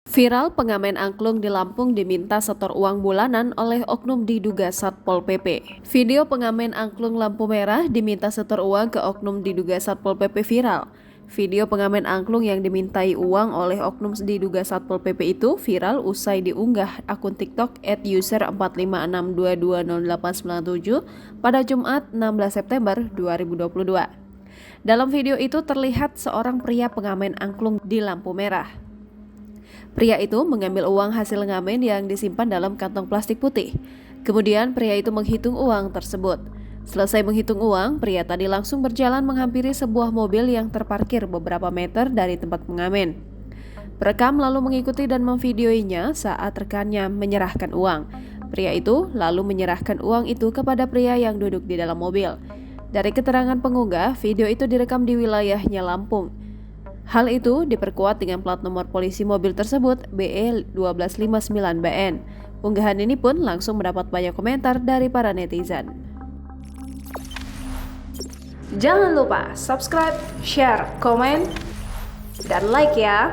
Viral pengamen angklung di Lampung diminta setor uang bulanan oleh oknum diduga Satpol PP. Video pengamen angklung lampu merah diminta setor uang ke oknum diduga Satpol PP viral. Video pengamen angklung yang dimintai uang oleh oknum diduga Satpol PP itu viral usai diunggah akun TikTok @user456220897 pada Jumat 16 September 2022. Dalam video itu terlihat seorang pria pengamen angklung di lampu merah. Pria itu mengambil uang hasil ngamen yang disimpan dalam kantong plastik putih. Kemudian pria itu menghitung uang tersebut. Selesai menghitung uang, pria tadi langsung berjalan menghampiri sebuah mobil yang terparkir beberapa meter dari tempat pengamen. Perekam lalu mengikuti dan memvideoinya saat rekannya menyerahkan uang. Pria itu lalu menyerahkan uang itu kepada pria yang duduk di dalam mobil. Dari keterangan pengunggah, video itu direkam di wilayahnya Lampung. Hal itu diperkuat dengan plat nomor polisi mobil tersebut BE1259BN. Unggahan ini pun langsung mendapat banyak komentar dari para netizen. Jangan lupa subscribe, share, komen, dan like ya!